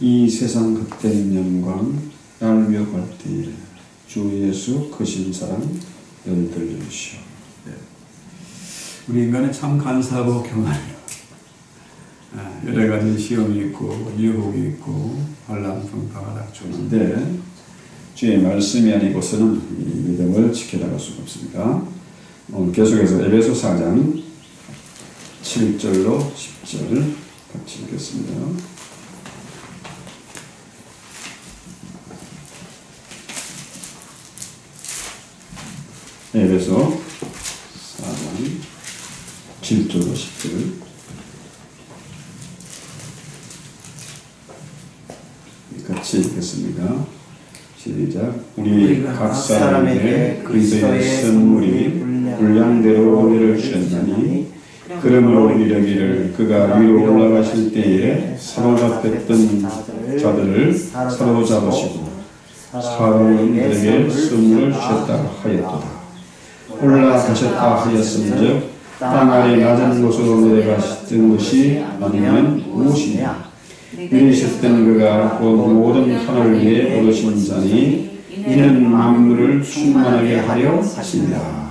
이 세상 헛된 영광 알며 볼 때에 주 예수 크신 사랑 연들리시오. 네. 우리 인간은 참 간사하고 경하네요. 여러 가지 시험이 있고 유혹이 있고 환난 풍파가 닥쳐오는데 주의 말씀이 아니고서는 이 믿음을 지켜나갈 수가 없습니다. 오늘 계속해서 에베소 4장 7절로 10절 같이 읽겠습니다. 에베소 4장 7절로 10절 같이 읽겠습니다. 시작. 우리 각 사람에게 그리스도의 선물이 분량대로 은혜를 주셨나니 그러므로 이르기를 그가 위로 올라가실 때에 사로잡혔던 자들을 사로잡으시고 사람들에게 선물을 주셨다 하였도다. 올라가셨다 하였음즉 땅 아래 낮은 곳으로 내려가셨던 것이 아니면 무엇이냐. 이르셨던 그가 곧 모든 하늘 위에 오르신 자니 이는 만물을 충만하게 하려 하십니다.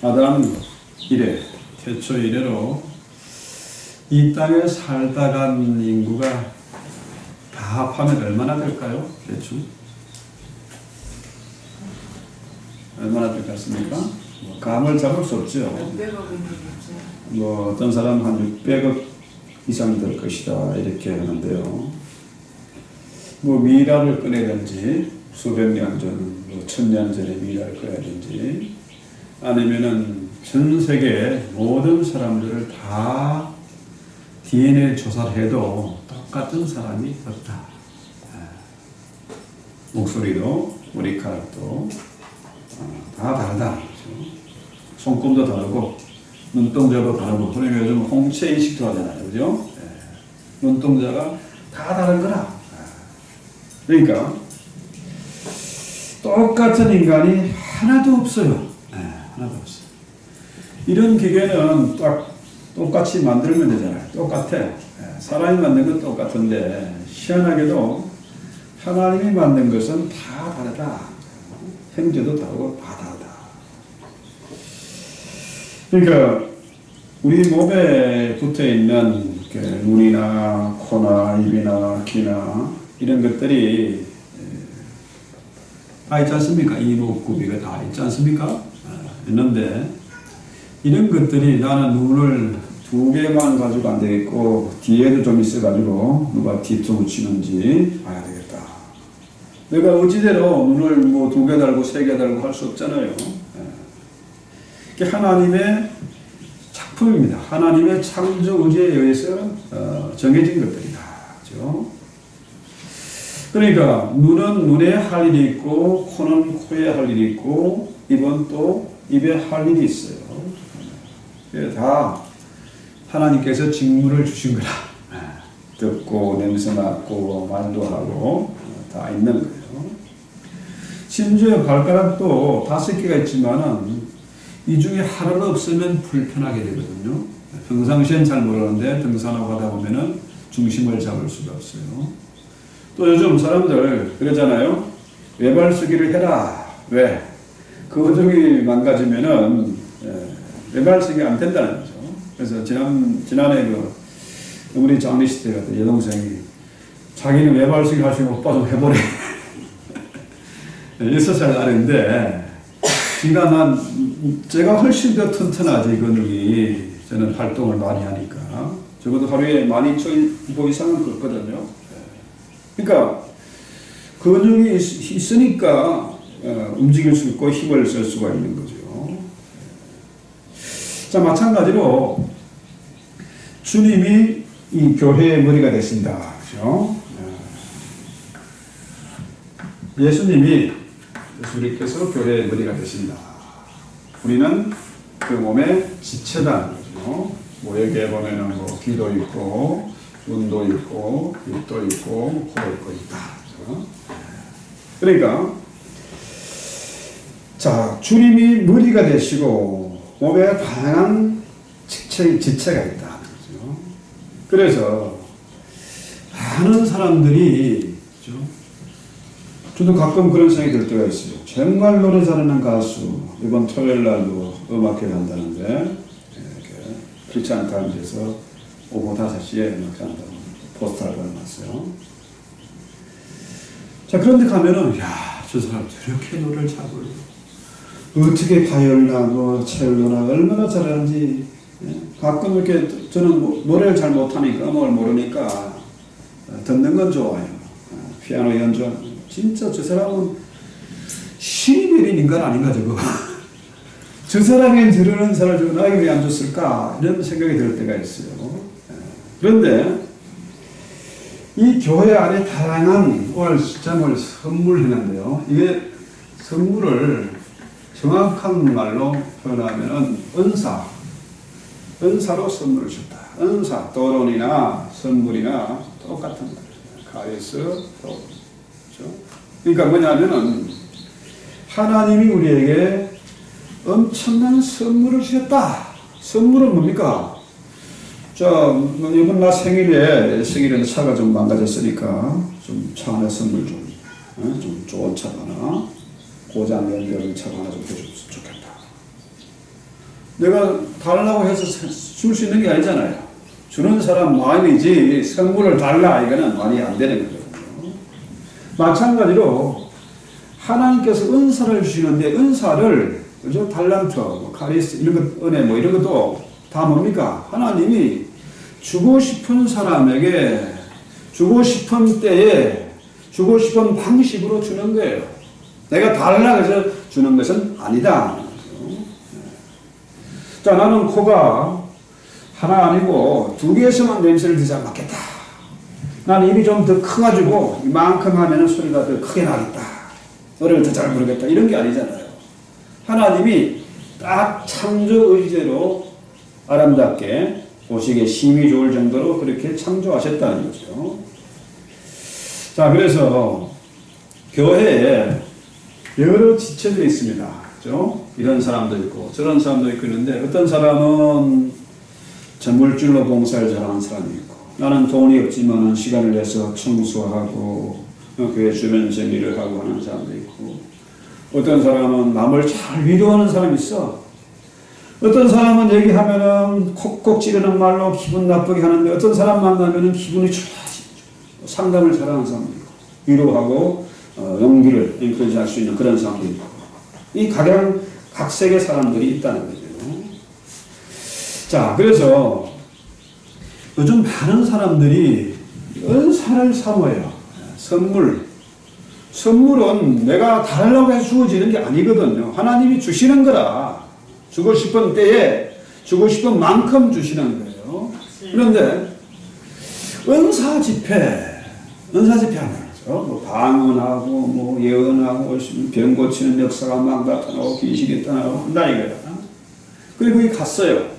아담 이래 태초 이래로 이 땅에 살다간 인구가 다 합하면 얼마나 될까요? 대충 얼마나 될 것 같습니까? 감을 잡을 수 없죠. 어떤 사람 한 600억 이상 될 것이다 이렇게 하는데요. 미라를 꺼내든지 수백 년 전, 1000년 전에 미라를 꺼내든지 아니면은 전 세계 모든 사람들을 다 DNA 조사를 해도 똑같은 사람이 없다. 목소리도 머리카락도 다 다르다. 손금도 다르고 눈동자도 다르고 그러니까 요즘 홍채 인식도 하잖아요. 그죠? 눈동자가 다 다른 거라. 그러니까 똑같은 인간이 하나도 없어요. 하나도 없어요. 이런 기계는 딱 똑같이 만들면 되잖아요. 똑같아. 사람이 만든 건 똑같은데 희한하게도 하나님이 만든 것은 다 다르다. 형제도 다르고 다 다르다. 그러니까 우리 몸에 붙어있는 눈이나 코나 입이나 귀나 이런 것들이 다 있지 않습니까? 이목구비가 다 있지 않습니까? 있는데 이런 것들이 나는 눈을 2개만 가지고 안 되겠고 뒤에도 좀 있어가지고 누가 뒤통수 치는지 봐야 되겠다. 내가 어찌대로 눈을 2개 달고 3개 달고 할 수 없잖아요. 이게 하나님의 작품입니다. 하나님의 창조 의지에 의해서 정해진 것들이다. 그렇죠? 그러니까 눈은 눈에 할 일이 있고 코는 코에 할 일이 있고 입은 또 입에 할 일이 있어요. 다 하나님께서 직무를 주신 거라. 듣고 냄새 맡고 말도 하고 다 있는 거예요. 심지어 발가락도 5개가 있지만은 이 중에 하나도 없으면 불편하게 되거든요. 평상시엔 잘 모르는데 등산하고 하다 보면은 중심을 잡을 수가 없어요. 또 요즘 사람들 그러잖아요. 외발쓰기를 해라. 왜? 그 어종이 망가지면은 외발쓰기 안 된다는 거죠. 그래서 지난해 우리 장례식 때 같은 여동생이 자기는 외발쓰기 할 수 있는 오빠 좀 해보래. 6살 나는데 제가 훨씬 더 튼튼하지 근육이. 저는 활동을 많이 하니까 적어도 하루에 12,000보 이상은 걷거든요. 그러니까 근육이 있으니까 움직일 수 있고 힘을 쓸 수가 있는 거죠. 자, 마찬가지로 주님이 이 교회의 머리가 되신다. 그렇죠? 예수님께서 교회의 머리가 되신다. 우리는 그 몸의 지체다. 그렇죠? 여기에 보면은 귀도 있고 눈도 있고 입도 있고 코도 있고 있다. 그렇죠? 그러니까 자, 주님이 머리가 되시고 몸에 다양한 지체가 있다. 그렇죠? 그래서 많은 사람들이 그렇죠? 저도 가끔 그런 생각이 들 때가 있어요. 정말 노래 잘하는 가수 이번 토요일 날도 음악회 간다는데 크리스찬 타임즈에서 오후 5시에 음악회 한다고 포스터를 걸어놨어요. 자, 그런데 가면은 저 사람 저렇게 노래를 잘 불러. 어떻게 바이올리나 첼로나 얼마나 잘하는지. 가끔 이렇게 저는 노래를 잘 못하니까 음악을 모르니까 듣는 건 좋아요. 피아노 연주 진짜 저 사람은 신이 내린 인간 아닌가 저거. 저 사람이 저러는 사람을 주고 나에게 왜 안 줬을까 이런 생각이 들 때가 있어요. 그런데 이 교회 안에 다양한 오늘 시점을 선물했는데요. 이게 선물을 정확한 말로 표현하면 은사로 선물을 줬다. 은사, 도론이나 선물이나 똑같은 거예요. 가에서 또 그렇죠? 그러니까 뭐냐면은 하나님이 우리에게 엄청난 선물을 주셨다. 선물은 뭡니까? 자, 이번 나 생일에 차가 좀 망가졌으니까 좀 차 하나 선물 좀 좋은 차 하나, 고장 연결은 차 하나 좀 해줬으면 좋겠다. 내가 달라고 해서 줄 수 있는 게 아니잖아요. 주는 사람 마음이지 선물을 달라 이거는 말이 안 되는 거거든요. 마찬가지로 하나님께서 은사를 주시는데 은사를 그죠? 달란트, 뭐 카리스 이런 것, 은혜 뭐 이런 것도 다 뭡니까? 하나님이 주고 싶은 사람에게 주고 싶은 때에 주고 싶은 방식으로 주는 거예요. 내가 달라고 해서 주는 것은 아니다. 자, 나는 코가 하나 아니고 두 개에서만 냄새를 더 잘 맡겠다. 나는 입이 좀 더 커가지고 이만큼 하면 소리가 더 크게 나겠다. 노래를 더 잘 부르겠다. 이런 게 아니잖아요. 하나님이 딱 창조 의제로 아름답게 보시기에 힘이 좋을 정도로 그렇게 창조하셨다는 거죠. 자, 그래서 교회에 여러 지체들이 있습니다. 그죠? 이런 사람도 있고 저런 사람도 있고 있는데 어떤 사람은 전물질로 봉사를 잘하는 사람이 있고 나는 돈이 없지만 시간을 내서 청소하고 교회 주변 정리를 하고 하는 사람도 있고 어떤 사람은 남을 잘 위로하는 사람이 있어. 어떤 사람은 얘기하면은 콕콕 찌르는 말로 기분 나쁘게 하는데 어떤 사람 만나면은 기분이 좋아지죠. 상담을 잘하는 사람도 있고 위로하고 용기를 인크리지 할 수 있는 그런 사람도 있고 이 각색의 사람들이 있다는 거죠. 자, 그래서 요즘 많은 사람들이 은사를 사모해요. 선물은 내가 달라고 해서 주어지는 게 아니거든요. 하나님이 주시는 거라. 주고 싶은 때에 주고 싶은 만큼 주시는 거예요. 그런데 은사 집회 하면 뭐 방언하고 뭐 예언하고 병 고치는 역사가 막 나타나고 귀신이 떠나고 한다 이거야. 그리고 거기 갔어요.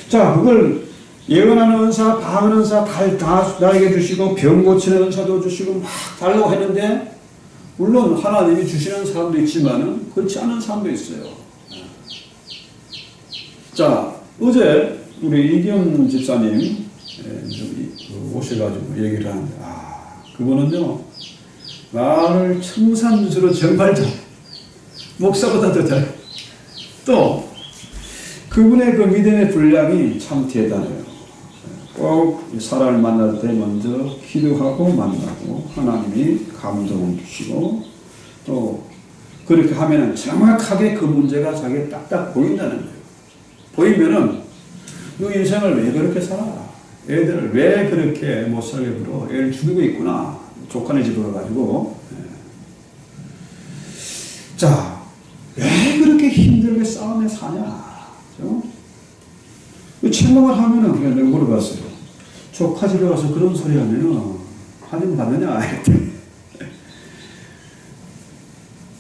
자, 그걸 예언하는 은사, 방언 은사 다 나에게 주시고 병 고치는 은사도 주시고 막 달라고 했는데 물론 하나님이 주시는 사람도 있지만은 그렇지 않은 사람도 있어요. 자, 어제 우리 이기현 집사님 오셔가지고 얘기를 하는데 그분은요 나를 청산주로 정말 목사보다 더 잘 또 그분의 그 믿음의 분량이 참 대단해요. 꼭 사람을 만날 때 먼저 기도하고 만나고 하나님이 감동을 주시고 또 그렇게 하면은 정확하게 그 문제가 자기에 딱딱 보인다는 거예요. 보이면은 너 인생을 왜 그렇게 살아? 애들을 왜 그렇게 못 살게 굴어? 애를 죽이고 있구나. 조카네 집으로 가가지고. 자, 왜 그렇게 힘들게 싸움에 사냐? 침묵을 하면은 그냥 내가 물어봤어요. 조카 집에 가서 그런 소리 하면은 하님 받느냐?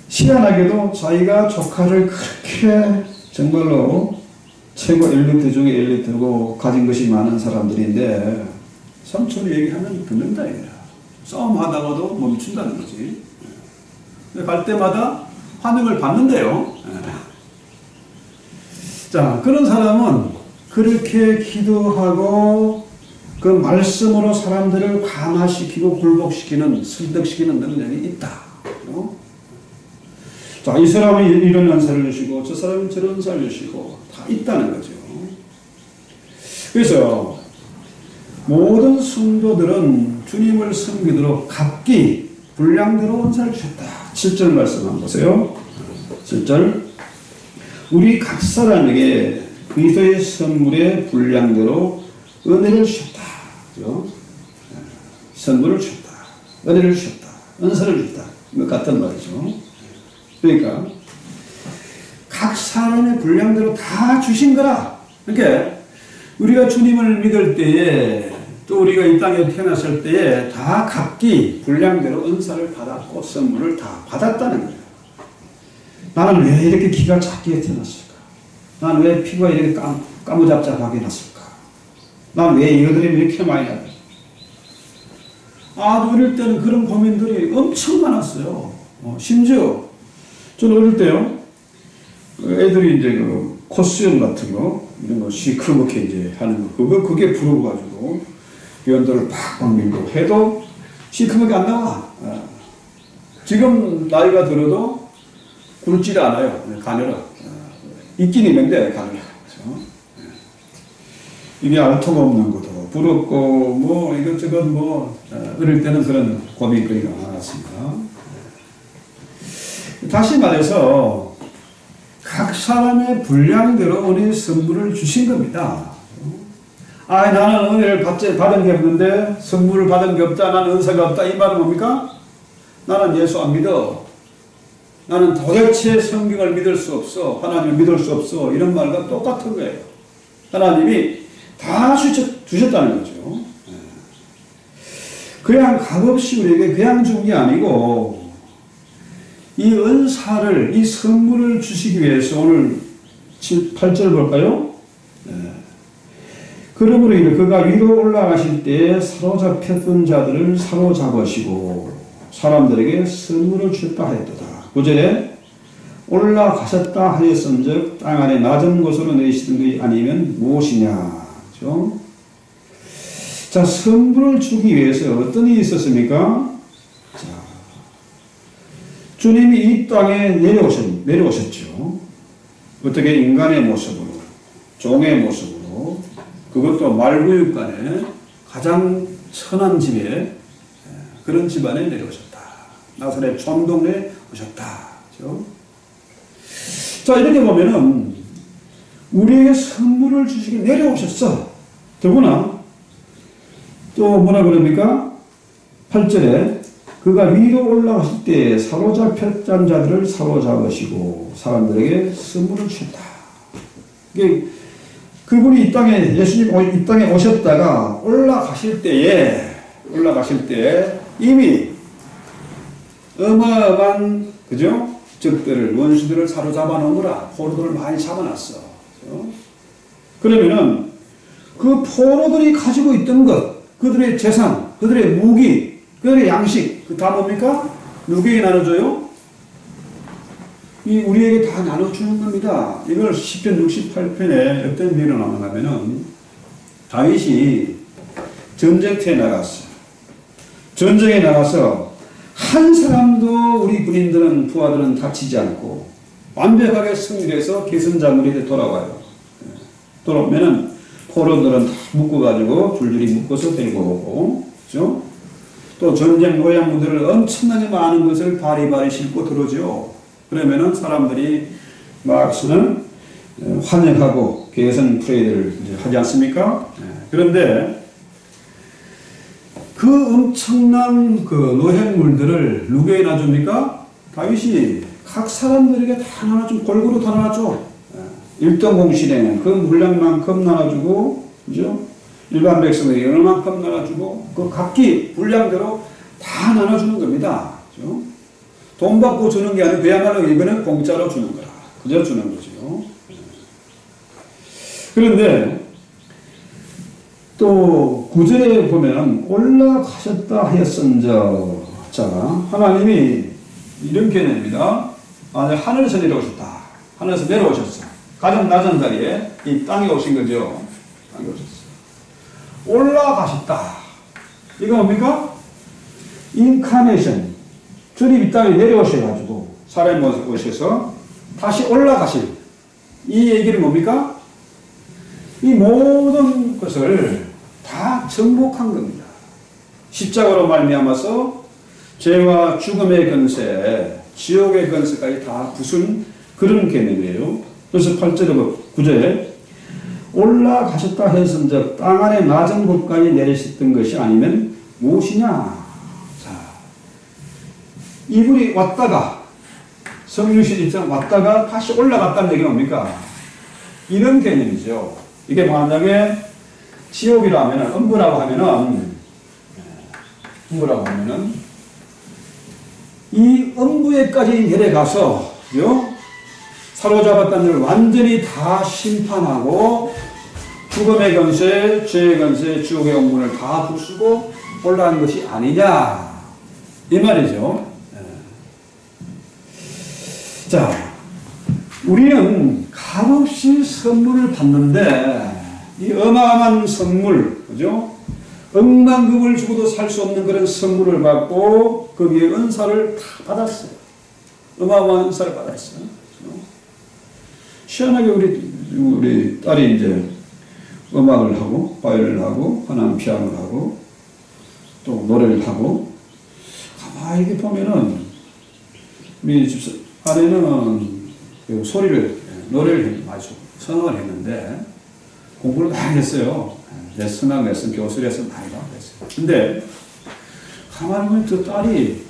희한하게도 자기가 조카를 그렇게 정말로 최고 엘리트 중에 엘리트고 가진 것이 많은 사람들인데 삼촌이 얘기하면 듣는다 이거야. 싸움하다가도 멈춘다는 거지. 갈 때마다 환영을 받는데요. 자, 그런 사람은 그렇게 기도하고 그 말씀으로 사람들을 감화시키고 굴복시키는 설득시키는 능력이 있다. 자, 이 사람은 이런 은사를 주시고 저 사람은 저런 은사를 주시고 다 있다는 거죠. 그래서 모든 성도들은 주님을 섬기도록 각기 분량대로 은사를 주셨다. 7절 말씀 한번 보세요. 7절 우리 각 사람에게 그리스도의 선물의 분량대로 은혜를 주셨다. 그렇죠? 선물을 주셨다. 은혜를 주셨다. 은사를 주셨다. 이거 같은 말이죠. 그러니까 각 사람의 분량대로 다 주신 거라. 그러니까 우리가 주님을 믿을 때에 또 우리가 이 땅에 태어났을 때에 다 각기 분량대로 은사를 받았고 선물을 다 받았다는 거예요. 나는 왜 이렇게 키가 작게 태어났을까? 나는 왜 피부가 이렇게 까무잡잡하게 났을까? 난 왜 이거들이 이렇게 많이 나가? 어릴 때는 그런 고민들이 엄청 많았어요. 심지어 저는 어릴 때요, 애들이 이제 그 코스염 같은 거, 이런 거 시커멓게 이제 하는 거, 그게 부러워가지고 연도를 팍팍 밀고 해도 시커멓게 안 나와. 지금 나이가 들어도 굵지를 않아요. 가늘어. 있긴 있는데 가늘어. 그렇죠? 이게 알 통 없는 것도 부럽고 뭐 이것저것 뭐 어릴 때는 그런 고민거리가 많았습니다. 다시 말해서 각 사람의 분량대로 은혜의 선물을 주신 겁니다. 나는 은혜를 받은 게 없는데 선물을 받은 게 없다, 나는 은사가 없다, 이 말은 뭡니까? 나는 예수 안 믿어, 나는 도대체 성경을 믿을 수 없어, 하나님을 믿을 수 없어, 이런 말과 똑같은 거예요. 하나님이 다 주셨다는 거죠. 그냥 값없이 우리에게 그냥 준 게 아니고 이 은사를, 이 선물을 주시기 위해서 오늘 8절 볼까요? 그러므로 이르 그가 위로 올라가실 때에 사로잡혔던 자들을 사로잡으시고 사람들에게 선물을 주셨다 하였도다. 9절에 올라가셨다 하였은즉 땅 아래 낮은 곳으로 내시던 것이 아니면 무엇이냐. 그렇죠? 자, 선물을 주기 위해서 어떤 일이 있었습니까? 자, 주님이 이 땅에 내려오셨죠. 어떻게 인간의 모습으로, 종의 모습으로, 그것도 말구육간에 가장 천한 집에, 그런 집안에 내려오셨다. 나사렛 촌동네에 오셨다. 그렇죠? 자, 이렇게 보면은 우리에게 선물을 주시기 내려오셨어. 더구나 또 뭐라 그럽니까? 8절에 그가 위로 올라가실 때 사로잡혔던 자들을 사로잡으시고 사람들에게 선물을 주셨다. 그분이 이 땅에, 예수님 이 땅에 오셨다가 올라가실 때에 이미 어마어마한, 그죠? 적들을, 원수들을 사로잡아 놓으라. 포로들을 많이 잡아놨어. 그죠? 그러면은 그 포로들이 가지고 있던 것, 그들의 재산, 그들의 무기, 그들의 양식, 그 다 뭡니까? 누구에게 나눠줘요? 우리에게 다 나눠주는 겁니다. 이걸 시편 68편에 어떤 비유로 나오냐면은 다윗이 전쟁터에 나갔어요. 전쟁에 나가서 한 사람도 우리 군인들은, 부하들은 다치지 않고 완벽하게 승리해서 계승자물이 돌아와요. 돌아오면은 포로들은 다 묶어가지고 줄줄이 묶어서 데리고 오고, 그죠? 또 전쟁 노약무들을 엄청나게 많은 것을 바리바리 싣고 들어오죠. 그러면은 사람들이 막 환영하고 계승 프레이드를 하지 않습니까? 그런데 그 엄청난 그 노획물들을 누구에게 놔줍니까? 다윗이 각 사람들에게 다 나눠주고, 골고루 다 나눠줘. 일등공실에는 그 물량만큼 나눠주고, 그죠? 일반 백성에게 얼마만큼 나눠주고, 그 각기 분량대로 다 나눠주는 겁니다. 그죠? 돈 받고 주는 게 아니고 그야말로 이거는 공짜로 주는 거라. 그저 주는 거죠. 그런데 또 9절에 보면 올라가셨다 하였은저, 자, 하나님이 이런 개념입니다. 하늘에서 내려오셨다. 하늘에서 내려오셨어. 가장 낮은 자리에 이 땅에 오신 거죠. 땅에 오셨어. 올라가셨다. 이거 뭡니까? 인카네이션. 주님 이 땅에 내려오셔가지고 사람의 모습 오셔서 다시 올라가실, 이 얘기를 뭡니까? 이 모든 것을 다 정복한 겁니다. 십자가로 말미암아서 죄와 죽음의 권세, 지옥의 권세까지 다 부순 그런 개념이에요. 그래서 8절에 9절에 올라가셨다 했은즉 땅 안에 낮은 곳까지 내리셨던 것이 아니면 무엇이냐. 자, 이분이 왔다가 성령신 입장 왔다가 다시 올라갔다는 얘기가 뭡니까? 이런 개념이죠. 이게 만약에 지옥이라면, 음부라고 하면은 이 음부에까지 내려가서, 그죠? 사로잡았다는 걸 완전히 다 심판하고 죽음의 권세, 죄의 권세, 지옥의 영문을 다 부수고 올라간 것이 아니냐 이 말이죠. 자, 우리는 값없이 선물을 받는데 이 어마어마한 선물, 그죠? 억만금을 주고도 살 수 없는 그런 선물을 받고 거기에 은사를 다 받았어요. 어마어마한 은사를 받았어요. 그죠? 희한하게 우리 딸이 이제 음악을 하고 바이올린을 하고 하나는 피아노를 하고 또 노래를 하고 가만히 이렇게 보면은 우리 집 아내는 그 노래를 많이 선호를 했는데 공부를 많이 했어요. 레슨 교수 레슨 많이 받고 했어요. 근데 가만히 보면 저 딸이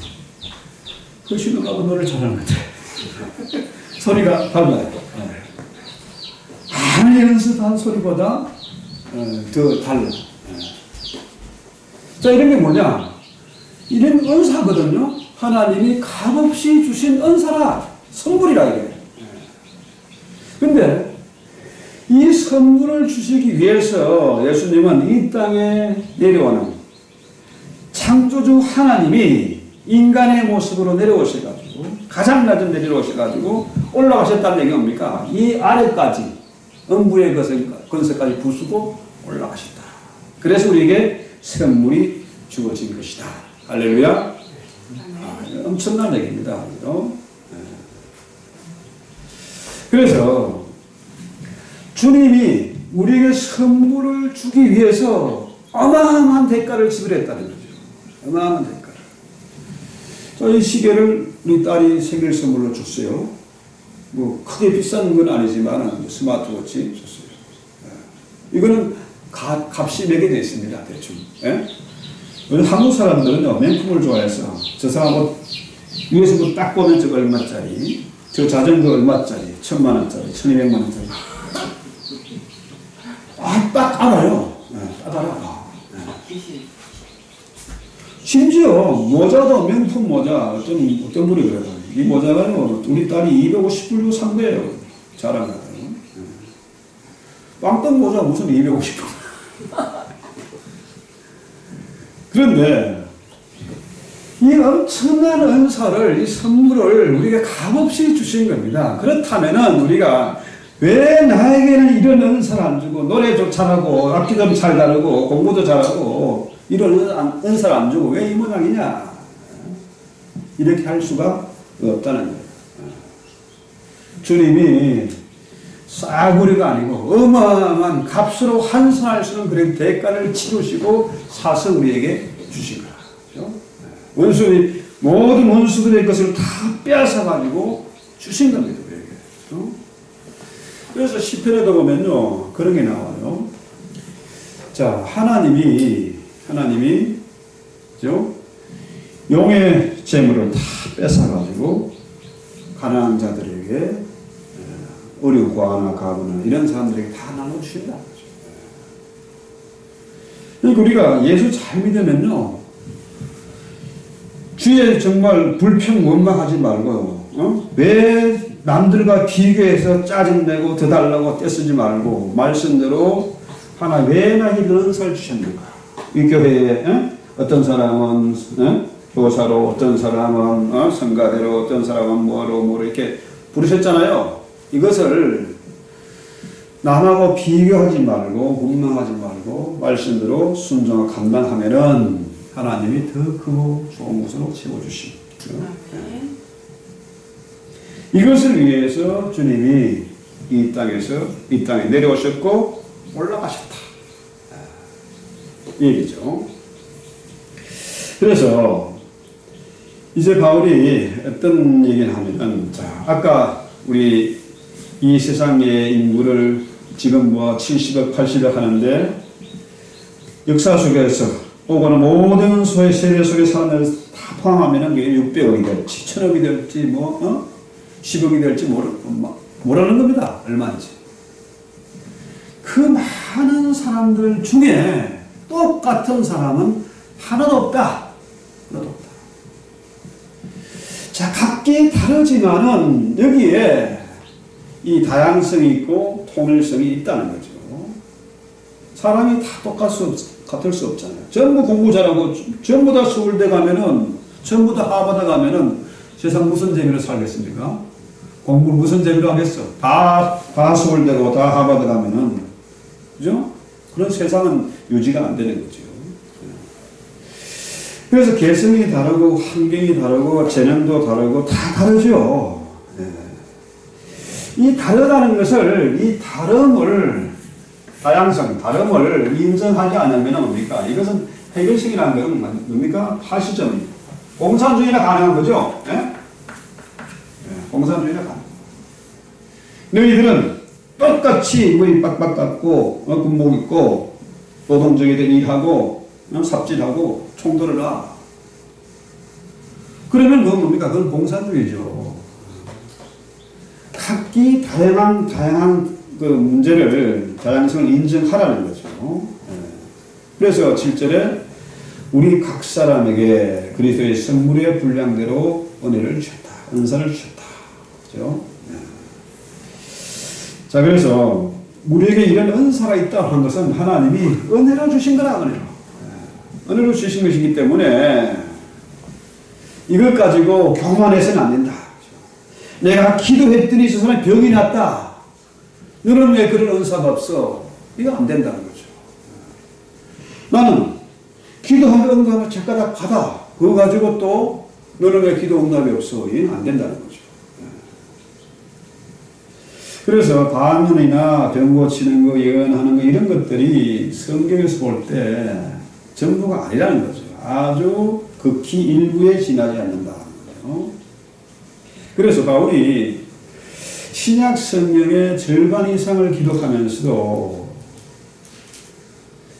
훨씬 음악과 노래를 잘하는 것 같아요. 소리가 달라요. 아무리 연습한 소리보다 더 달라. 자, 이런 게 뭐냐? 이런 은사거든요. 하나님이 값없이 주신 은사라, 선물이라 이게. 근데 이 선물을 주시기 위해서 예수님은 이 땅에 내려오는 창조주 하나님이 인간의 모습으로 내려오셔가지고 가장 낮은 데 내려오셔가지고 올라가셨다는 얘기가 뭡니까? 이 아래까지 음부의 권세까지 부수고 올라가셨다. 그래서 우리에게 선물이 주어진 것이다. 할렐루야. 엄청난 얘기입니다. 그래서 주님이 우리에게 선물을 주기 위해서 어마어마한 대가를 지불했다는 거죠. 어마어마한 대가를. 이 시계를 우리 딸이 생일 선물로 줬어요. 뭐 크게 비싼 건 아니지만 스마트워치 줬어요. 이거는 값이 매게 되어 있습니다. 대충. 우리 한국 사람들은요, 명품을 좋아해서 저 사람 위에서 딱 보면 저거 얼마짜리, 저 자전거 얼마짜리, 1000만원짜리, 1200만원짜리. 딱 알아요. 딱 알아. 심지어 모자도 명품 모자, 어떤 분이 그래요. 이 모자가요, 우리 딸이 250불 산 거예요. 자랑하다요. 빵떡 모자 무슨 250불. 그런데 이 엄청난 은사를, 이 선물을 우리가 값없이 주신 겁니다. 그렇다면은 우리가 왜 나에게는 이런 은사를 안 주고 노래도 잘하고 악기도 잘 다루고 공부도 잘하고 이런 은사를 안 주고 왜 이 모양이냐, 이렇게 할 수가 없다는 거예요. 주님이 싸구려가 아니고 어마어마한 값으로 환산할 수 없는 그런 대가를 치르시고 사서 우리에게 주신 거예요. 원수들이 모든 원수들의 것을 다 빼앗아 가지고 주신 겁니다. 우리에게. 그래서 시편에도 보면요, 그런 게 나와요. 자, 하나님이 그죠? 용의 재물을 다 뺏어가지고 가난한 자들에게, 어려우거나 가거나 이런 사람들에게 다 나눠주신다. 그러니까 우리가 예수 잘 믿으면요, 주에 정말 불평 원망하지 말고, 왜 남들과 비교해서 짜증내고 더 달라고 떼쓰지 말고 말씀대로 하나님 왜 나에게 이런 은사를 주셨는가. 이 교회에 어떤 사람은 교사로, 어떤 사람은 성가대로, 어떤 사람은 뭐로 이렇게 부르셨잖아요. 이것을 남하고 비교하지 말고 원망하지 말고 말씀대로 순종하고 감당하면은 하나님이 더 크고 좋은 것으로 채워주십니다. 이것을 위해서 주님이 이 땅에 내려오셨고 올라가셨다. 이 얘기죠. 그래서 이제 바울이 어떤 얘기를 하면은, 자, 아까 우리 이 세상의 인구를 지금 70억, 80억 하는데 역사 속에서 오고는 모든 소의 세계 속의 사람을 다 포함하면은 그게 600억이 될지 1000억이 될지 10억이 될지 모르는 겁니다. 얼마인지. 그 많은 사람들 중에 똑같은 사람은 하나도 없다. 하나도 없다. 자, 각기 다르지만은 여기에 이 다양성이 있고 통일성이 있다는 거죠. 사람이 다 같을 수 없잖아요. 전부 공부 잘하고 전부 다 서울대 가면은 전부 다 하버드 가면은 세상 무슨 재미로 살겠습니까? 공부 무슨 재미로 하겠어? 다 서울대고 다 하버드 가면은 그죠? 그런 세상은 유지가 안 되는 거죠. 그래서 개성이 다르고 환경이 다르고 재능도 다르고 다 다르죠. 이 다르다는 것을 이 다름을 다양성, 다름을 인정하지 않으면 뭡니까? 이것은 해결식이라는 것은 뭡니까? 파시점입니다. 공산주의나 가능한 거죠? 예? 공산주의나 가능. 너희들은 똑같이 머리 빡빡 깎고 군복 입고 노동적인 일하고 삽질하고 총들을 놔. 그러면 그건 뭡니까? 그건 공산주의죠. 각기 다양한 그 문제를 다양성을 인정하라는 거죠. 그래서 7절에 우리 각 사람에게 그리스도의 선물의 분량대로 은혜를 주셨다. 은사를 주셨다. 그죠? 자, 그래서 우리에게 이런 은사가 있다고 하는 것은 하나님이 은혜로 주신 거라, 은혜로. 은혜로 주신 것이기 때문에 이걸 가지고 교만해서는 안 된다. 내가 기도했더니 저 사람이 병이 났다. 너는 왜 그런 은사가 없어? 이거 안 된다는 거죠. 나는 기도하면 응답을 제가다 받아. 그거 가지고 또 너는 왜 기도 응답이 없어? 이건 안 된다는 거죠. 그래서 반면이나 병 고치는 거, 예언하는 거 이런 것들이 성경에서 볼 때 전부가 아니라는 거죠. 아주 극히 일부에 지나지 않는다는 거죠. 그래서 바울이 신약 성령의 절반 이상을 기록하면서도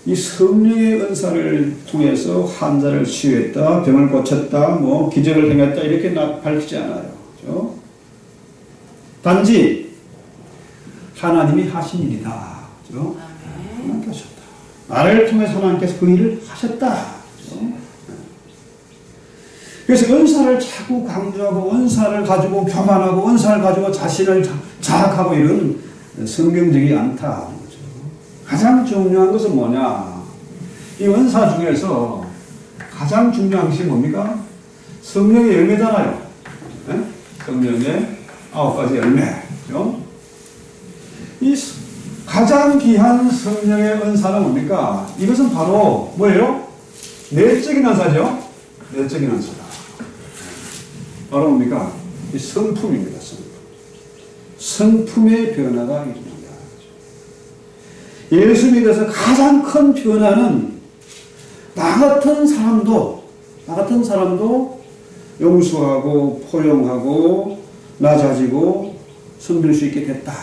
이 성령의 은사를 통해서 환자를 치유했다, 병을 고쳤다, 뭐 기적을 행했다 이렇게 밝히지 않아요. 그렇죠? 단지 하나님이 하신 일이다. 그렇죠? 하나님께 하셨다. 나를 통해서 하나님께서 그 일을 하셨다. 그렇죠? 그래서 은사를 자꾸 강조하고 은사를 가지고 교만하고 은사를 가지고 자신을 자학하고 이런 성경적이 않다. 가장 중요한 것은 뭐냐? 이 은사 중에서 가장 중요한 것이 뭡니까? 성령의 열매잖아요. 네? 성령의 9가지 열매. 그렇죠? 이 가장 귀한 성령의 은사는 뭡니까? 이것은 바로 뭐예요? 내적인 은사죠? 내적인 은사다. 바로 뭡니까? 이 성품입니다. 성품. 성품의 변화가 일어납니다. 예수 믿어서 가장 큰 변화는 나 같은 사람도 용서하고 포용하고 낮아지고 섬길 수 있게 됐다.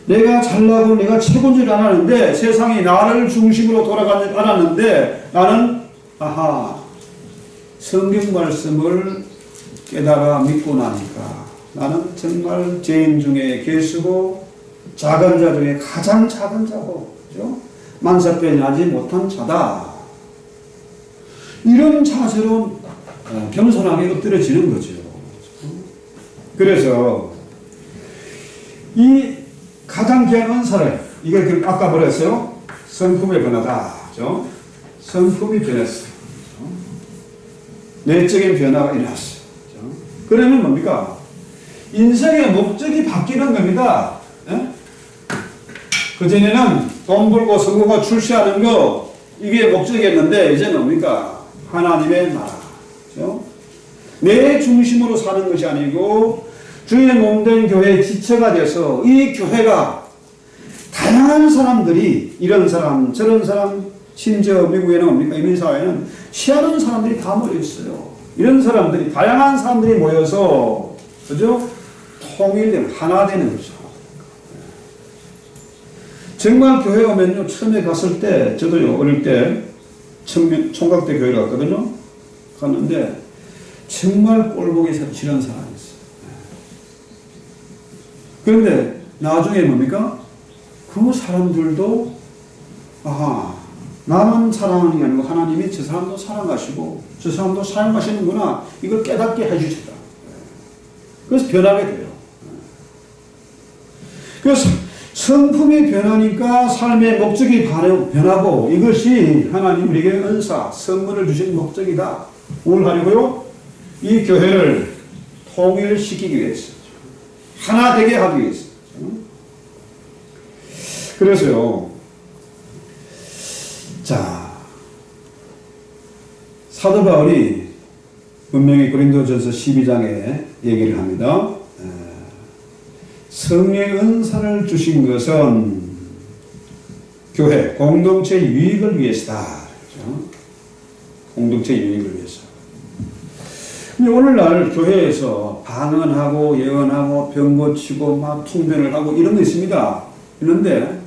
내가 잘나고 내가 최고인 줄 알았는데 세상이 나를 중심으로 돌아가지 않았는데 나는 성경 말씀을 깨달아 믿고 나니까 나는 정말 죄인 중에 괴수고 작은 자 중에 가장 작은 자고, 그죠? 만사병이 나지 못한 자다. 이런 자세로 겸손하게 엎드려지는 거죠. 그래서 이 가장 귀한 은사를, 이게 아까 뭐랬어요? 성품의 변화다. 그죠? 성품이 변했어요. 그죠? 내적인 변화가 일어났어요. 그죠? 그러면 뭡니까? 인생의 목적이 바뀌는 겁니다. 예? 그전에는 돈 벌고 성공하고 출세하는 거, 이게 목적이었는데, 이제는 뭡니까? 하나님의 나라. 그죠? 내 중심으로 사는 것이 아니고, 주의 몸된 교회의 지체가 돼서, 이 교회가 다양한 사람들이, 이런 사람, 저런 사람, 심지어 미국에는 뭡니까? 이민사회는 희한한 사람들이 다 모여있어요. 이런 사람들이, 다양한 사람들이 모여서, 그죠? 통일되는, 하나 되는 거죠. 정말 교회 오면요, 처음에 갔을 때, 저도요, 어릴 때, 총각대 교회를 갔거든요. 갔는데, 정말 꼴보기 싫은 사람이 있어요. 그런데, 나중에 뭡니까? 그 사람들도, 나만 사랑하는 게 아니고, 하나님이 저 사람도 사랑하시고, 저 사람도 사랑하시는구나, 이걸 깨닫게 해주시다. 그래서 변하게 돼요. 그래서, 성품이 변하니까 삶의 목적이 변하고 이것이 하나님 우리에게 은사, 선물을 주신 목적이다. 뭘 하려고요? 이 교회를 통일시키기 위해서. 하나 되게 하기 위해서. 그래서요. 자, 사도 바울이 분명히 고린도전서 12장에 얘기를 합니다. 성령의 은사를 주신 것은 교회, 공동체 유익을 위해서다. 그렇죠? 공동체 유익을 위해서. 근데 오늘날 교회에서 방언하고 예언하고 병 고치고 막 통변을 하고 이런 거 있습니다. 있는데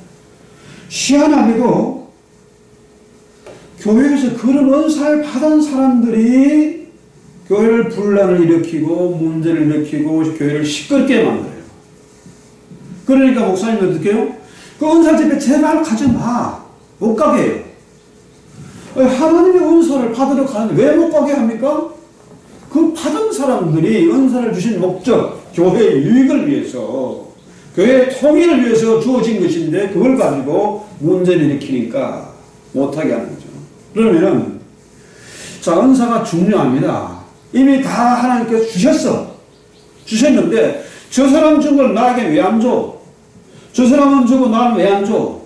희한하게도 교회에서 그런 은사를 받은 사람들이 교회를 분란을 일으키고 문제를 일으키고 교회를 시끄럽게 만들어요. 그러니까 목사님은 어떻게 해요? 그 은사 집에 제발 가지 마. 못 가게 해요. 하나님의 은사를 받으러 가는데 왜 못 가게 합니까? 그 받은 사람들이 은사를 주신 목적, 교회의 유익을 위해서, 교회의 통일을 위해서 주어진 것인데 그걸 가지고 문제를 일으키니까 못하게 하는 거죠. 그러면은 자, 은사가 중요합니다. 이미 다 하나님께서 주셨는데 저 사람 준 걸 나에게 왜 안 줘? 저 사람은 주고 나는 왜 안 줘?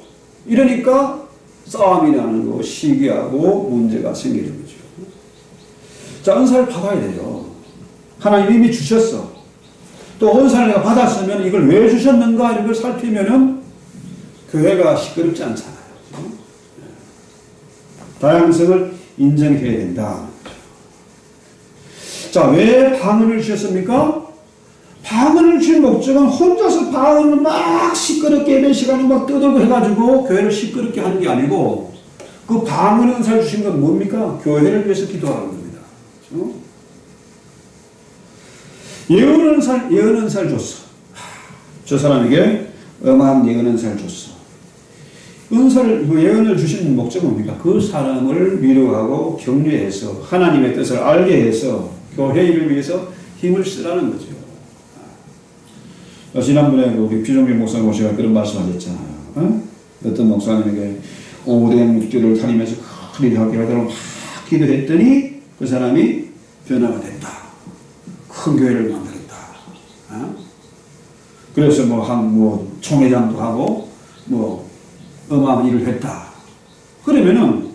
이러니까 싸움이 나는 거, 시기하고 문제가 생기는 거죠. 자, 은사를 받아야 돼요. 하나님 이미 주셨어. 또 은사를 내가 받았으면 이걸 왜 주셨는가 이런 걸 살피면은 교회가 시끄럽지 않잖아요. 다양성을 인정해야 된다. 자, 왜 방언을 주셨습니까? 방언을 줄 목적은 혼자서 방언을 막 시끄럽게 예배 시간에 막 떠들고 해가지고 교회를 시끄럽게 하는 게 아니고 그 방언 은사를 주신 건 뭡니까? 교회를 위해서 기도하는 겁니다. 그렇죠? 예언 은사를 줬어. 저 사람에게 어마한 예언 은사를 줬어. 예언을 주신 목적은 뭡니까? 그 사람을 위로하고 격려해서 하나님의 뜻을 알게 해서 교회 일을 위해서 힘을 쓰라는 거죠. 지난번에 우리 피종길 목사님 오셔서 그런 말씀하셨잖아요. 어? 어떤 목사님에게 오랜 묵주를 다니면서 큰 일을 하기로 막 기도했더니 그 사람이 변화가 됐다. 큰 교회를 만들었다. 어? 그래서 총회장도 하고 어마어마한 일을 했다. 그러면은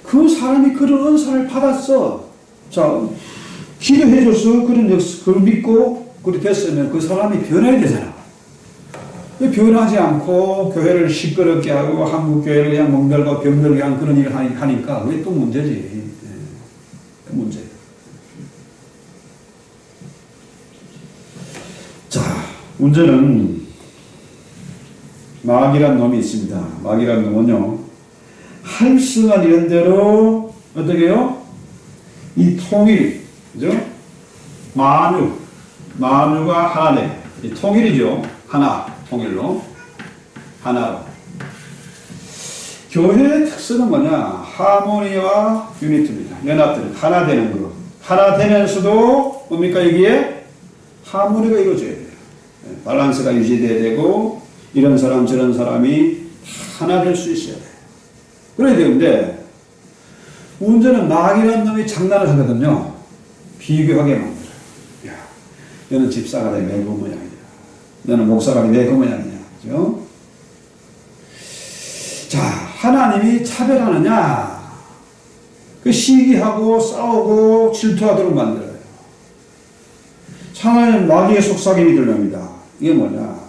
그 사람이 그런 은사를 받았어. 자, 기도해줘서 그걸 믿고 그렇게 됐으면 그 사람이 변해야 되잖아. 변하지 않고 교회를 시끄럽게 하고 한국 교회를 그냥 멍들고 병들게 하는 그런 일을 하니까 그게 또 문제지. 문제. 자, 문제는 마귀란 놈이 있습니다. 마귀란 놈은요, 할성한 이런 대로 어떻게 해요? 이 통일, 그죠? 만유가 하나네. 통일이죠. 하나, 통일로. 하나로. 교회의 특성은 뭐냐? 하모니와 유니티입니다. 연합되는, 하나 되는 거. 하나 되면서도 뭡니까? 여기에 하모니가 이루어져야 돼요. 밸런스가 유지돼야 되고, 이런 사람, 저런 사람이 하나 될 수 있어야 돼요. 그래야 되는데, 문제는 마귀라는 놈이 장난을 하거든요. 비교하게 만들어요. 야, 너는 집사가 돼, 왜 그 모양이냐. 너는 목사가 돼, 왜 그 모양이냐. 그죠? 자, 하나님이 차별하느냐? 그 시기하고 싸우고 질투하도록 만들어요. 하나님 마귀의 속삭임이 들립니다. 이게 뭐냐?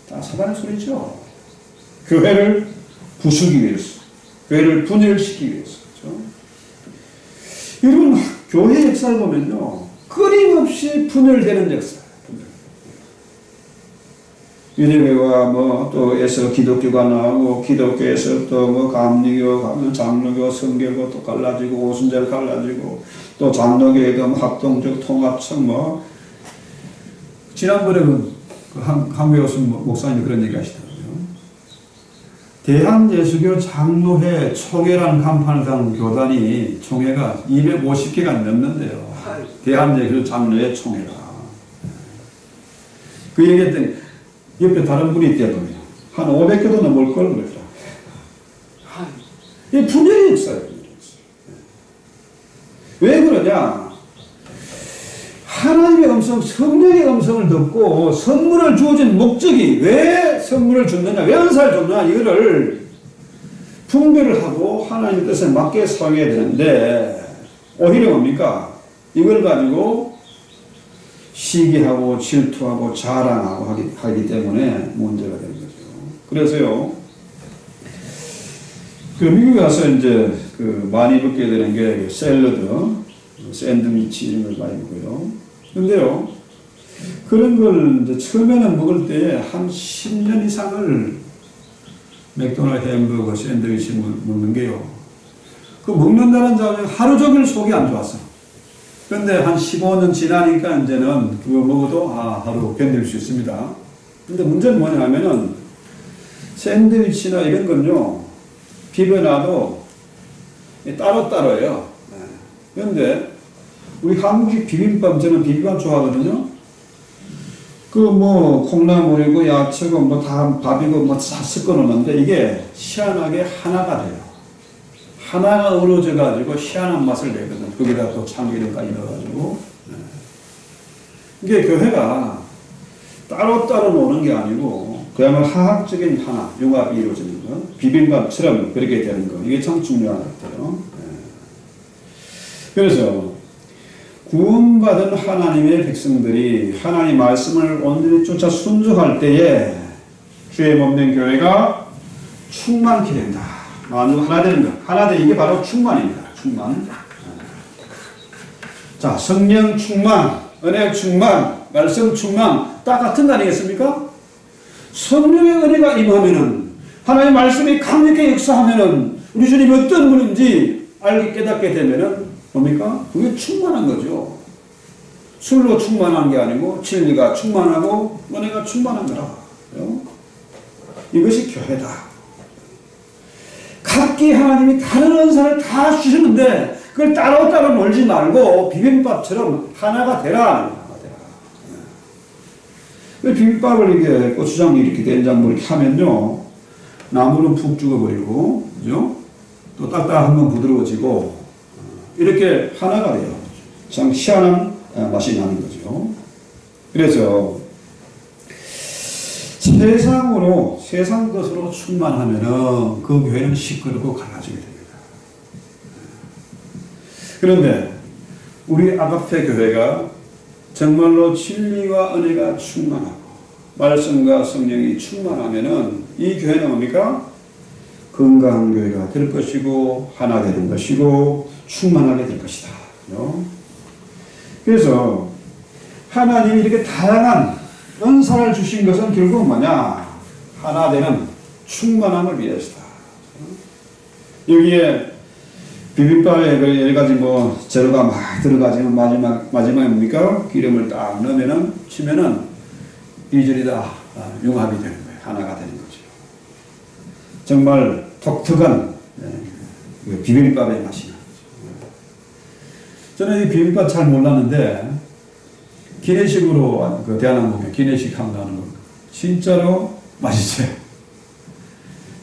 다 사단의 소리죠. 교회를 부수기 위해서, 교회를 분열시키기 위해서. 그렇죠? 여러분, 교회 역사를 보면요, 끊임없이 분열되는 역사예요. 유대교가 또에서 기독교가 나오고, 기독교에서 또 감리교, 장로교, 성교고 또 갈라지고, 오순절 갈라지고, 또 장로교에도 합동적 통합청 지난번에 한국에 오신 목사님이 그런 얘기 하시더라고요. 대한예수교 장로회 총회라는 간판을 단 교단이 총회가 250개가 넘는데요. 대한예수교 장로회 총회가. 그 얘기했더니 옆에 다른 분이 있대요. 한 500개도 넘을 걸 그러더라. 이 분열이 있어요. 왜 그러냐? 하나님의 음성, 성령의 음성을 듣고 선물을 주어진 목적이 왜 선물을 줬느냐, 왜 은사를 줬느냐, 이거를 분별을 하고 하나님의 뜻에 맞게 사용해야 되는데, 오히려 뭡니까? 이걸 가지고 시기하고 질투하고 자랑하고 하기 때문에 문제가 되는 거죠. 그래서요, 그 미국에 가서 이제 그 많이 먹게 되는 게 샐러드, 샌드위치 이런 걸 많이 먹고요. 근데요, 그런 걸 이제 처음에는 먹을 때 한 10년 이상을 맥도날드 햄버거, 샌드위치 먹는 게요. 그 먹는다는 자는 하루 종일 속이 안 좋았어. 그런데 한 15년 지나니까 이제는 그거 먹어도 하루 견딜 수 있습니다. 근데 문제는 뭐냐면은 샌드위치나 이런 건요, 비벼놔도 따로따로예요. 그런데 우리 한국식 비빔밥, 저는 비빔밥 좋아하거든요. 그 뭐 콩나물이고 야채고 뭐 다 밥이고 뭐 다 섞어 놓는데 이게 희한하게 하나가 돼요. 하나가 어우러져 가지고 희한한 맛을 내거든. 거기다 또 참기름까지 넣어가지고. 이게 교회가 따로따로 노는 게 아니고 그야말로 화학적인 하나, 융합이 이루어지는 거, 비빔밥처럼 그렇게 되는 거, 이게 참 중요한 것 같아요. 그래서 구원받은 하나님의 백성들이 하나님의 말씀을 온전히 쫓아 순종할 때에 주의 몸된 교회가 충만케 된다. 마음으로 하나 되는 것. 하나 되는 게 바로 충만입니다. 충만. 자, 성령 충만, 은혜 충만, 말씀 충만, 다 같은 거 아니겠습니까? 성령의 은혜가 임하면은, 하나님의 말씀이 강력하게 역사하면은, 우리 주님이 어떤 분인지 알게 깨닫게 되면은, 뭡니까? 그게 충만한 거죠. 술로 충만한 게 아니고, 진리가 충만하고, 은혜가 충만한 거라. 이것이 교회다. 각기 하나님이 다른 은사를 다 주시는데, 그걸 따로따로 놀지 말고, 비빔밥처럼 하나가 되라. 비빔밥을 이렇게 고추장 이렇게 된장물 이렇게 하면요, 나물은 푹 죽어버리고, 그죠? 또 딱딱한 건 부드러워지고, 이렇게 하나가 돼요. 참 희한한 맛이 나는 거죠. 그래서 세상 것으로 충만하면은 그 교회는 시끄럽고 갈라지게 됩니다. 그런데 우리 아가페 교회가 정말로 진리와 은혜가 충만하고 말씀과 성령이 충만하면은 이 교회는 뭡니까? 건강한 교회가 될 것이고 하나 되는 것이고 충만하게 될 것이다. 그래서 하나님이 이렇게 다양한 은사를 주신 것은 결국 뭐냐? 하나 되는 충만함을 위해서다. 여기에 비빔밥에 여러 가지 뭐 재료가 막 들어가지면 마지막에 뭡니까? 기름을 딱 넣으면은 치면은 이절이 다 융합이 되는 거예요. 하나가 되는 거죠. 정말 독특한 비빔밥의 맛이 나죠. 저는 이 비빔밥 잘 몰랐는데 기내식으로 그 대한항공에 기내식 하면 나오는 거 진짜로 맛있어요.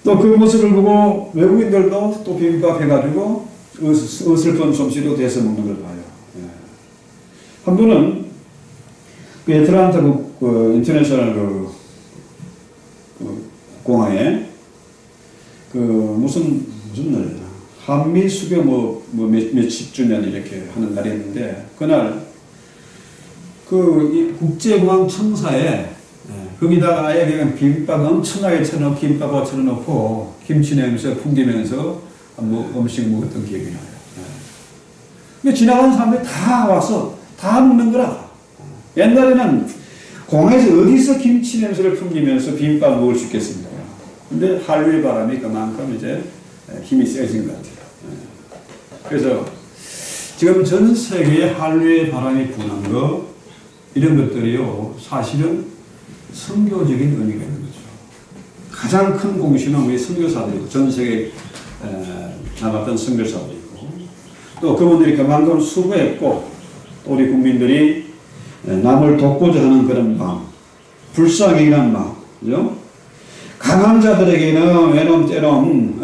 또 그 모습을 보고 외국인들도 또 비빔밥 해가지고 어슬픈 솜씨로 대서 먹는 걸 봐요. 한 분은 그 애틀란타 그 인터내셔널 공항에 무슨 날이야. 한미 수교 몇십 주년 이렇게 하는 날이었는데, 그날, 이 국제공항 청사에, 거기다가 아예 그냥 비빔밥 엄청나게 쳐넣고, 김밥을 쳐넣고, 김치 냄새 풍기면서 음식 먹었던 기억이 나요. 근데 지나가는 사람들이 다 와서 다 먹는 거라. 옛날에는 공항에서 어디서 김치 냄새를 풍기면서 비빔밥 먹을 수 있겠습니까? 근데 한류의 바람이 그만큼 이제 힘이 세진 것 같아요. 그래서 지금 전 세계에 한류의 바람이 부는 거, 이런 것들이요, 사실은 선교적인 의미가 있는 거죠. 가장 큰 공신은 우리 선교사들이고, 전 세계에 나갔던 선교사들이고, 또 그분들이 그만큼 수고했고, 또 우리 국민들이 남을 돕고자 하는 그런 마음, 불쌍히 일하는 마음, 그죠? 강한 자들에게는 외놈, 때놈,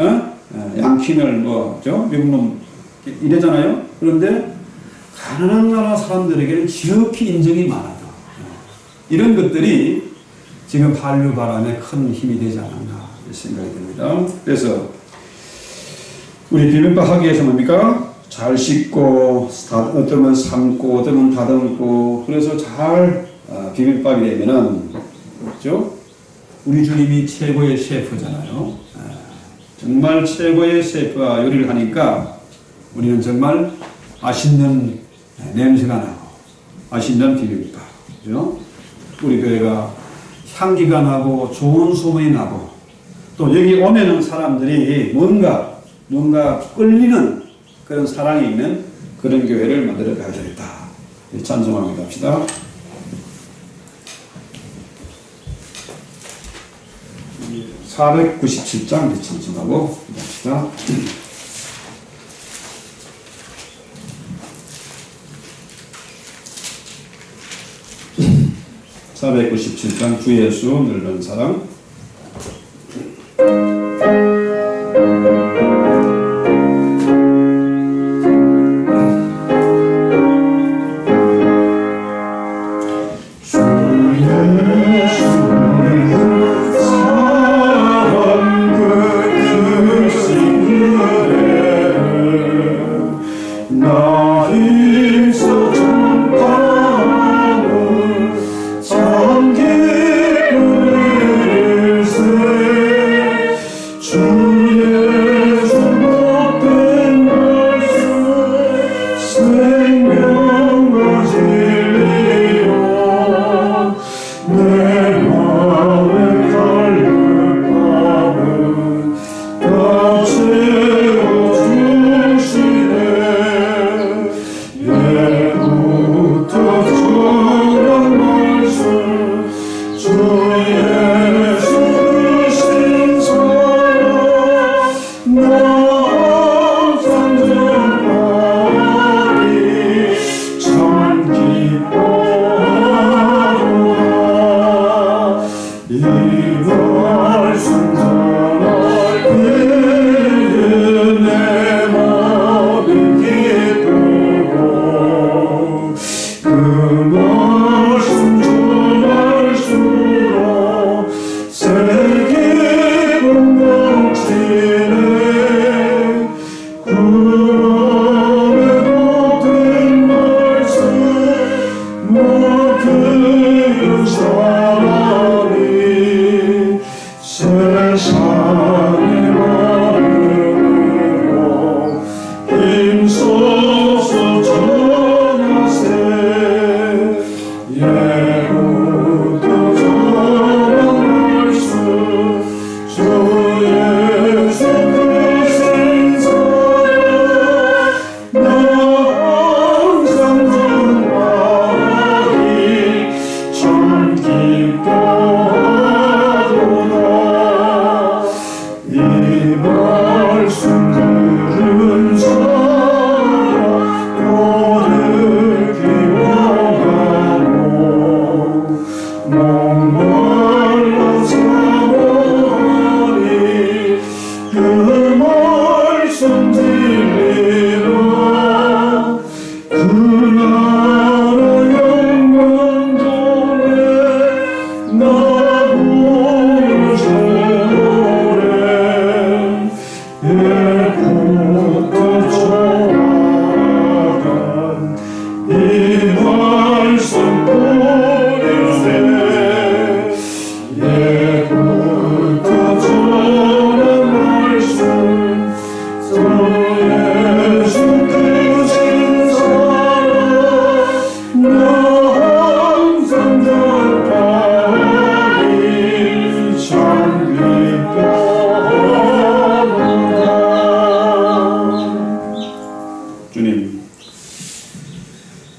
양키멸, 그죠? 미국놈, 이래잖아요? 그런데, 가난한 나라 사람들에게는 지극히 인정이 많아요. 이런 것들이 지금 한류 바람에 큰 힘이 되지 않았나 생각이 듭니다. 그래서, 우리 비빔밥 하기 위해서 뭡니까? 잘 씻고, 어떠면 삶고, 어떠면 다듬고, 그래서 잘 비빔밥이 되면은, 그죠? 우리 주님이 최고의 셰프잖아요. 정말 최고의 셰프가 요리를 하니까 우리는 정말 맛있는 냄새가 나고, 맛있는 비빔밥. 그죠? 우리 교회가 향기가 나고, 좋은 소문이 나고, 또 여기 오면은 사람들이 뭔가 끌리는 그런 사랑이 있는 그런 교회를 만들어 가야 되겠다. 찬송하기도 합시다. 497장 찬송하고 합시다. 497장 주 예수 늙은 사랑.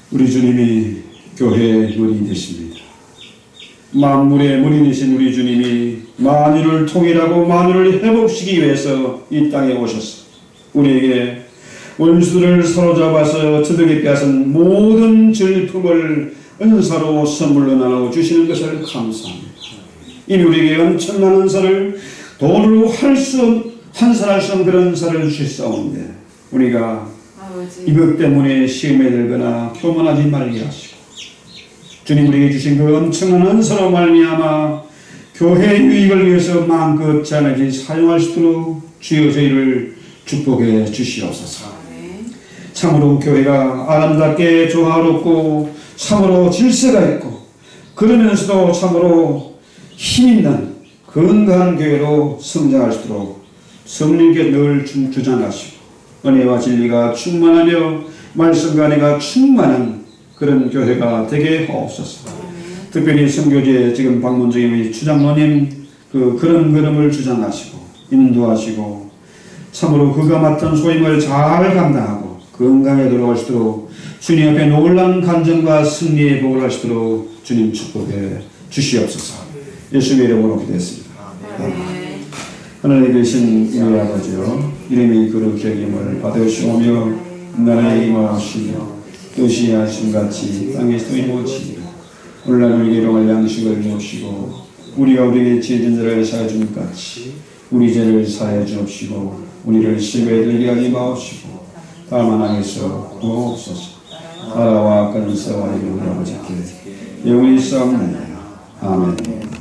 우리 주님이 교회의 문이 되십니다. 만물의 문이되신 우리 주님이 만유를 통일하고 만유를 회복시키기 위해서 이 땅에 오셔서 우리에게 원수를 사로잡아서 저들에게 빼앗은 모든 질품을 은사로 선물로 나눠 주시는 것을 감사합니다. 이미 우리에게 엄청난 은사를 돈으로 환산할 수 없는 그런 은사를 주셨사온데 우리가 이것 때문에 시험에 들거나 교만하지 말게 하시고 주님 우리에게 주신 그 엄청난 은사로 말미암아 교회의 유익을 위해서 마음껏 자매지 사용할 수 있도록 주여 저희를 축복해 주시옵소서. 참으로 교회가 아름답게 조화롭고 참으로 질서가 있고 그러면서도 참으로 힘있는 건강한 교회로 성장할 수 있도록 성령께 늘 주장하시고 은혜와 진리가 충만하며 말씀과 은혜가 충만한 그런 교회가 되게 하옵소서. 특별히 선교지에 지금 방문 중인 우리 추장로님 그런 걸음을 주장하시고 인도하시고 참으로 그가 맡은 소임을 잘 감당하고 건강에 돌아갈 수 있도록 주님 앞에 놀라운 간증과 승리의 복을 하시도록 주님 축복해 주시옵소서. 예수의 이름으로 기도했습니다. 하늘에 계신 우리 아버지여 이름이 거룩히 여김을 받으시오며 나라의 임하시며 뜻이 하심같이 땅에서도 이루어지리라. 오늘날 우리에게 일용할 양식을 주옵시고 우리가 우리에게 죄 진 자를 사하여 준 같이 우리 죄를 사하여 주옵시고 우리를 시험에 들게 하지 마옵시고 다만 악에서 구하옵소서. 나라와 근세와 이름을 아버지께 영원히 싸움나이다. 아멘.